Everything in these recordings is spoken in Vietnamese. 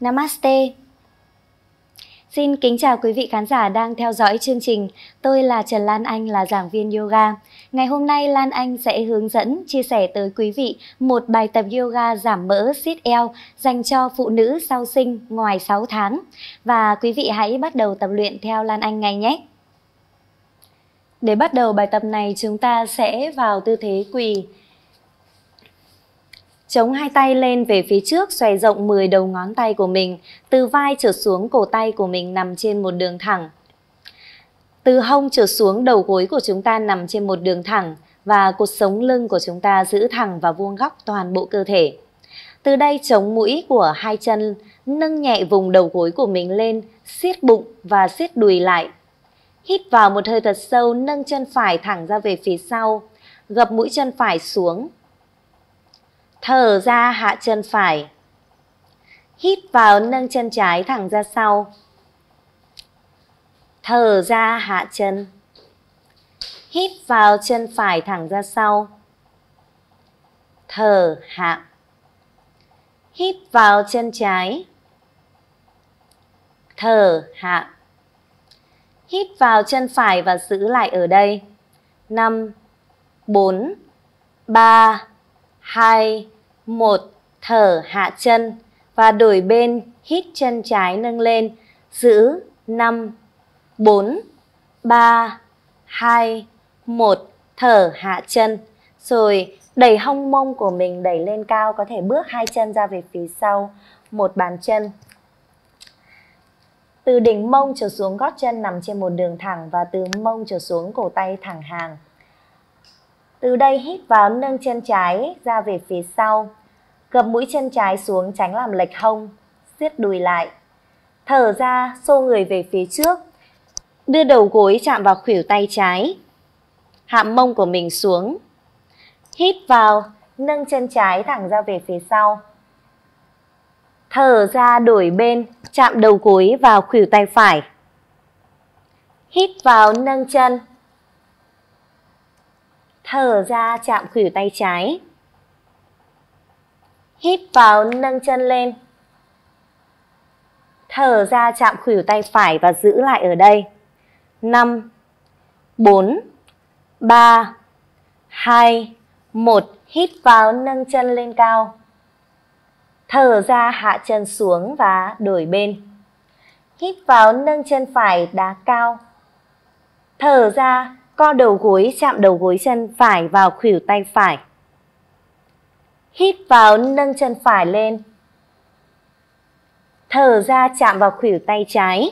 Namaste. Xin kính chào quý vị khán giả đang theo dõi chương trình. Tôi là Trần Lan Anh, là giảng viên yoga. Ngày hôm nay Lan Anh sẽ hướng dẫn, chia sẻ tới quý vị một bài tập yoga giảm mỡ sit eo dành cho phụ nữ sau sinh ngoài 6 tháng. Và quý vị hãy bắt đầu tập luyện theo Lan Anh ngay nhé. Để bắt đầu bài tập này, chúng ta sẽ vào tư thế quỳ. Chống hai tay lên về phía trước, xoay rộng 10 đầu ngón tay của mình. Từ vai trở xuống, cổ tay của mình nằm trên một đường thẳng. Từ hông trở xuống, đầu gối của chúng ta nằm trên một đường thẳng. Và cột sống lưng của chúng ta giữ thẳng và vuông góc toàn bộ cơ thể. Từ đây chống mũi của hai chân, nâng nhẹ vùng đầu gối của mình lên, siết bụng và siết đùi lại. Hít vào một hơi thật sâu, nâng chân phải thẳng ra về phía sau, gập mũi chân phải xuống. Thở ra, hạ chân phải. Hít vào, nâng chân trái thẳng ra sau. Thở ra, hạ chân. Hít vào, chân phải thẳng ra sau. Thở, hạ. Hít vào, chân trái. Thở, hạ. Hít vào chân phải và giữ lại ở đây. 5, 4, 3, 2, 1. Thở, hạ chân. Và đổi bên, hít chân trái nâng lên. Giữ 5, 4, 3, 2, 1. Thở, hạ chân. Rồi đẩy hông mông của mình đẩy lên cao. Có thể bước hai chân ra về phía sau. Một bàn chân. Từ đỉnh mông trở xuống, gót chân nằm trên một đường thẳng. Và từ mông trở xuống, cổ tay thẳng hàng. Từ đây hít vào, nâng chân trái ra về phía sau. Gập mũi chân trái xuống, tránh làm lệch hông. Siết đùi lại. Thở ra, xô người về phía trước. Đưa đầu gối chạm vào khuỷu tay trái. Hạ mông của mình xuống. Hít vào, nâng chân trái thẳng ra về phía sau. Thở ra, đổi bên, chạm đầu gối vào khuỷu tay phải. Hít vào, nâng chân. Thở ra, chạm khuỷu tay trái. Hít vào, nâng chân lên. Thở ra, chạm khuỷu tay phải và giữ lại ở đây. 5, 4, 3, 2, 1. Hít vào, nâng chân lên cao. Thở ra, hạ chân xuống và đổi bên. Hít vào, nâng chân phải đá cao. Thở ra, co đầu gối chạm đầu gối chân phải vào khuỷu tay phải. Hít vào, nâng chân phải lên. Thở ra, chạm vào khuỷu tay trái.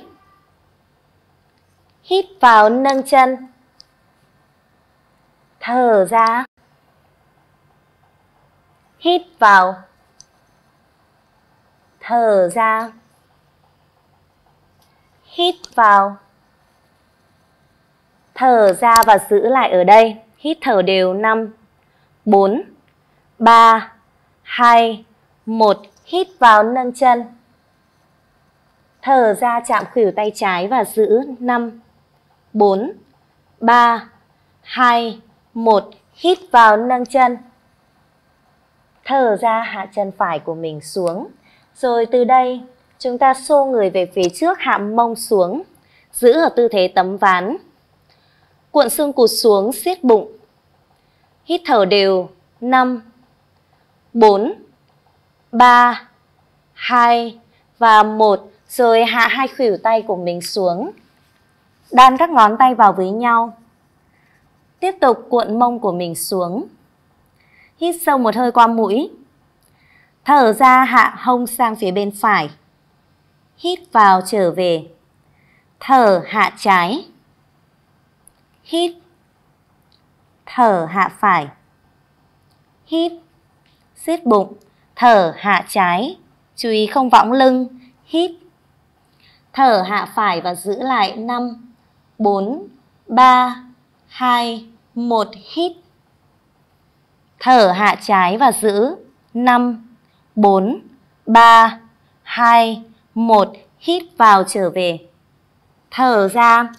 Hít vào, nâng chân. Thở ra. Hít vào. Thở ra. Hít vào. Thở ra và giữ lại ở đây. Hít thở đều. 5, 4, 3, 2, 1. Hít vào, nâng chân. Thở ra, chạm khuỷu tay trái và giữ. 5, 4, 3, 2, 1. Hít vào, nâng chân. Thở ra, hạ chân phải của mình xuống. Rồi từ đây chúng ta xô người về phía trước, hạ mông xuống. Giữ ở tư thế tấm ván. Cuộn xương cụt xuống, siết bụng. Hít thở đều. 5, 4, 3, 2 và 1. Rồi hạ hai khuỷu tay của mình xuống. Đan các ngón tay vào với nhau. Tiếp tục cuộn mông của mình xuống. Hít sâu một hơi qua mũi. Thở ra, hạ hông sang phía bên phải. Hít vào, trở về. Thở, hạ trái. Hít. Thở, hạ phải. Hít. Siết bụng. Thở, hạ trái. Chú ý không võng lưng. Hít. Thở, hạ phải và giữ lại. 5, 4, 3, 2, 1. Hít. Thở, hạ trái và giữ. 5, 4, 3, 2, 1. Hít vào, trở về. Thở ra,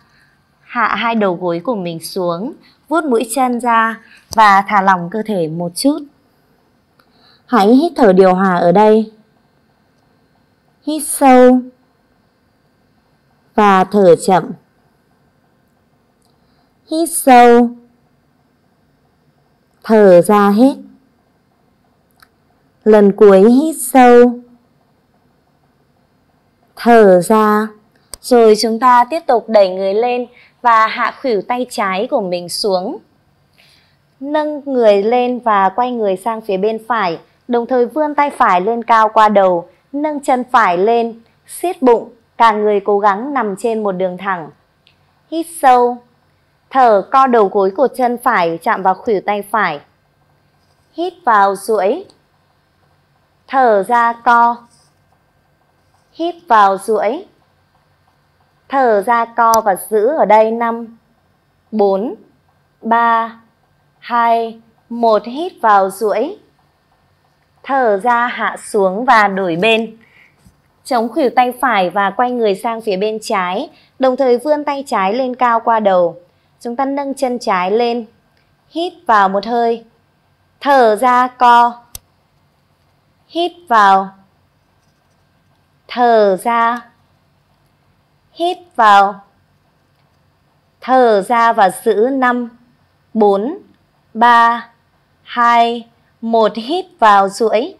hạ hai đầu gối của mình xuống, vuốt mũi chân ra và thả lỏng cơ thể một chút. Hãy hít thở điều hòa ở đây. Hít sâu và thở chậm. Hít sâu, thở ra hết. Lần cuối hít sâu, thở ra. Rồi chúng ta tiếp tục đẩy người lên và hạ khuỷu tay trái của mình xuống. Nâng người lên và quay người sang phía bên phải, đồng thời vươn tay phải lên cao qua đầu, nâng chân phải lên, siết bụng, cả người cố gắng nằm trên một đường thẳng. Hít sâu, thở co đầu gối của chân phải chạm vào khuỷu tay phải. Hít vào duỗi, thở ra co. Hít vào duỗi, thở ra co và giữ ở đây 5, 4, 3, 2, 1. Hít vào duỗi, thở ra hạ xuống và đổi bên. Chống khuỷu tay phải và quay người sang phía bên trái, đồng thời vươn tay trái lên cao qua đầu. Chúng ta nâng chân trái lên, hít vào một hơi, thở ra co. Hít vào, thở ra. Hít vào, thở ra và giữ 5, 4, 3, 2, 1. Hít vào duỗi,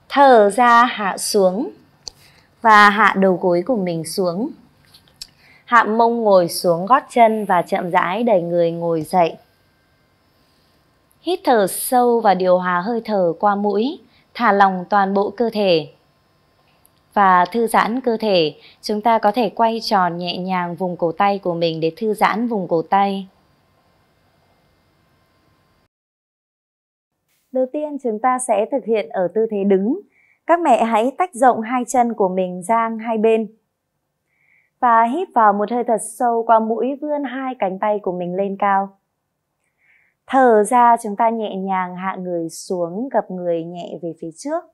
thở ra hạ xuống và hạ đầu gối của mình xuống. Hạ mông ngồi xuống gót chân và chậm rãi đẩy người ngồi dậy. Hít thở sâu và điều hòa hơi thở qua mũi, thả lỏng toàn bộ cơ thể. Và thư giãn cơ thể, chúng ta có thể quay tròn nhẹ nhàng vùng cổ tay của mình để thư giãn vùng cổ tay. Đầu tiên chúng ta sẽ thực hiện ở tư thế đứng. Các mẹ hãy tách rộng hai chân của mình dang hai bên. Và hít vào một hơi thật sâu qua mũi, vươn hai cánh tay của mình lên cao. Thở ra, chúng ta nhẹ nhàng hạ người xuống, gập người nhẹ về phía trước.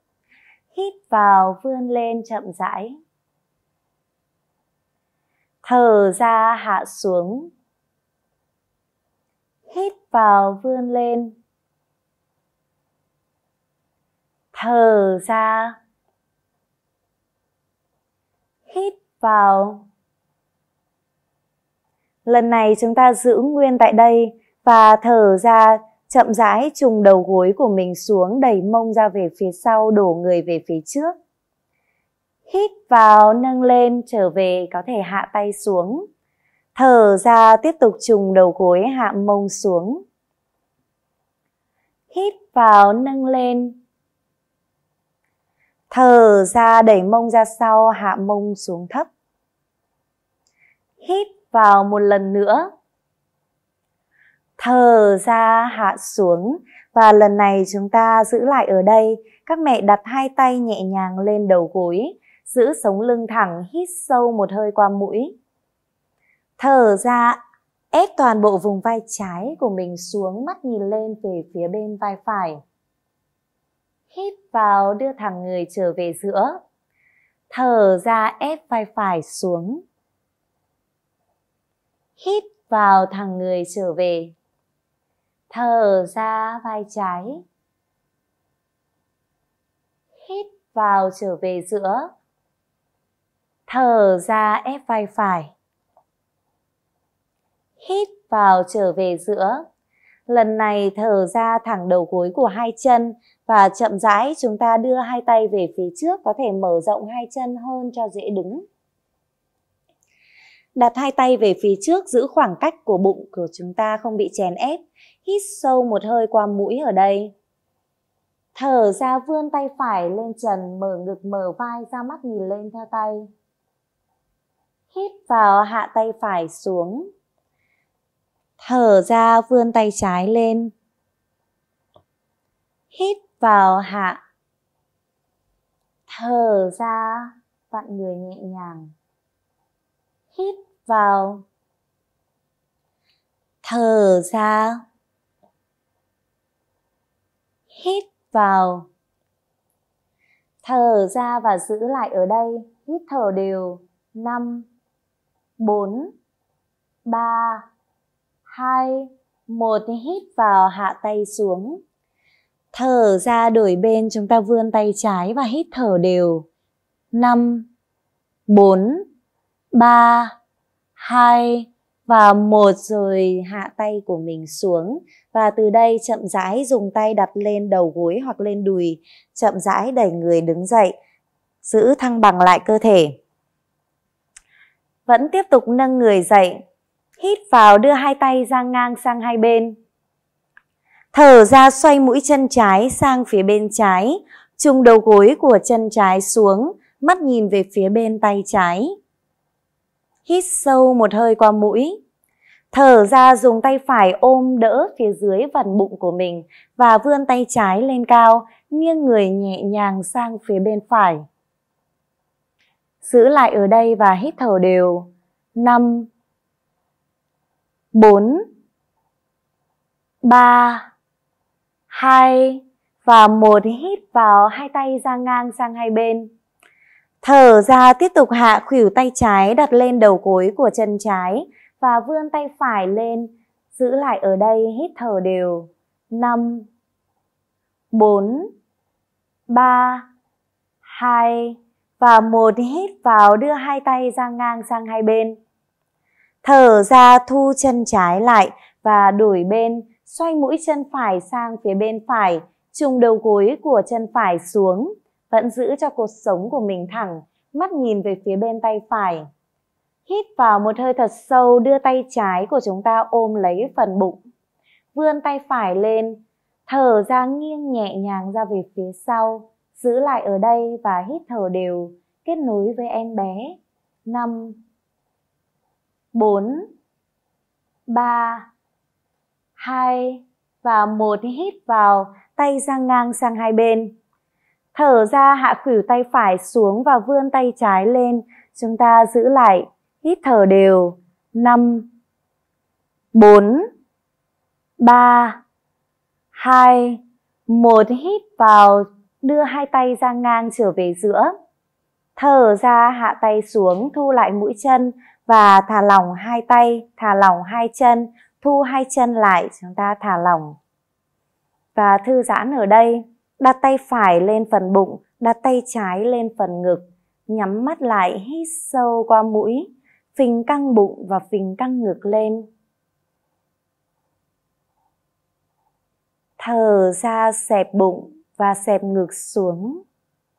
Hít vào, vươn lên chậm rãi. Thở ra, hạ xuống. Hít vào, vươn lên. Thở ra. Hít vào. Lần này chúng ta giữ nguyên tại đây và thở ra, chậm rãi trùng đầu gối của mình xuống, đẩy mông ra về phía sau, đổ người về phía trước. Hít vào, nâng lên, trở về, có thể hạ tay xuống. Thở ra, tiếp tục trùng đầu gối, hạ mông xuống. Hít vào, nâng lên. Thở ra, đẩy mông ra sau, hạ mông xuống thấp. Hít vào một lần nữa. Thở ra, hạ xuống. Và lần này chúng ta giữ lại ở đây. Các mẹ đặt hai tay nhẹ nhàng lên đầu gối, giữ sống lưng thẳng, hít sâu một hơi qua mũi. Thở ra, ép toàn bộ vùng vai trái của mình xuống, mắt nhìn lên về phía bên vai phải. Hít vào, đưa thẳng người trở về giữa. Thở ra, ép vai phải xuống. Hít vào, thẳng người trở về. Thở ra, vai trái. Hít vào, trở về giữa. Thở ra, ép vai phải. Hít vào, trở về giữa. Lần này thở ra, thẳng đầu gối của hai chân và chậm rãi chúng ta đưa hai tay về phía trước, có thể mở rộng hai chân hơn cho dễ đứng. Đặt hai tay về phía trước, giữ khoảng cách của bụng của chúng ta không bị chèn ép. Hít sâu một hơi qua mũi ở đây. Thở ra, vươn tay phải lên trần, mở ngực, mở vai ra, mắt nhìn lên theo tay. Hít vào, hạ tay phải xuống. Thở ra, vươn tay trái lên. Hít vào, hạ. Thở ra, vặn người nhẹ nhàng. Hít vào. Thở ra. Hít vào. Thở ra và giữ lại ở đây. Hít thở đều. 5, 4, 3, 2, 1. Hít vào, hạ tay xuống. Thở ra, đổi bên, chúng ta vươn tay trái và hít thở đều. 5, 4, 3, 2 và 1, rồi hạ tay của mình xuống. Và từ đây chậm rãi dùng tay đặt lên đầu gối hoặc lên đùi, chậm rãi đẩy người đứng dậy, giữ thăng bằng lại cơ thể. Vẫn tiếp tục nâng người dậy. Hít vào, đưa hai tay ra ngang sang hai bên. Thở ra, xoay mũi chân trái sang phía bên trái, trùng đầu gối của chân trái xuống, mắt nhìn về phía bên tay trái. Hít sâu một hơi qua mũi. Thở ra, dùng tay phải ôm đỡ phía dưới phần bụng của mình và vươn tay trái lên cao, nghiêng người nhẹ nhàng sang phía bên phải. Giữ lại ở đây và hít thở đều. 5, 4, 3, 2 và 1. Hít vào, hai tay ra ngang sang hai bên. Thở ra, tiếp tục hạ khuỷu tay trái đặt lên đầu gối của chân trái và vươn tay phải lên. Giữ lại ở đây, hít thở đều. 5, 4, 3, 2 và 1. Hít vào, đưa hai tay ra ngang sang hai bên. Thở ra, thu chân trái lại và đổi bên, xoay mũi chân phải sang phía bên phải, trùng đầu gối của chân phải xuống, vẫn giữ cho cột sống của mình thẳng, mắt nhìn về phía bên tay phải. Hít vào một hơi thật sâu, đưa tay trái của chúng ta ôm lấy phần bụng, vươn tay phải lên, thở ra, nghiêng nhẹ nhàng ra về phía sau, giữ lại ở đây và hít thở đều, kết nối với em bé. 5, 4, 3, 2 và 1. Hít vào, tay ra ngang sang hai bên. Thở ra, hạ khuỷu tay phải xuống và vươn tay trái lên. Chúng ta giữ lại, hít thở đều. 5, 4, 3, 2, 1. Hít vào, đưa hai tay ra ngang trở về giữa. Thở ra, hạ tay xuống, thu lại mũi chân và thả lỏng hai tay, thả lỏng hai chân, thu hai chân lại, chúng ta thả lỏng. Và thư giãn ở đây, đặt tay phải lên phần bụng, đặt tay trái lên phần ngực, nhắm mắt lại, hít sâu qua mũi, phình căng bụng và phình căng ngực lên. Thở ra, xẹp bụng và xẹp ngực xuống,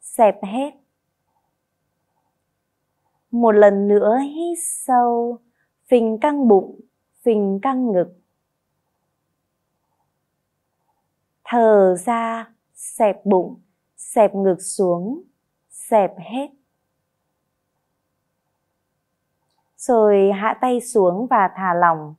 xẹp hết. Một lần nữa hít sâu, phình căng bụng, phình căng ngực. Thở ra, xẹp bụng, xẹp ngực xuống, xẹp hết. Rồi hạ tay xuống và thả lỏng.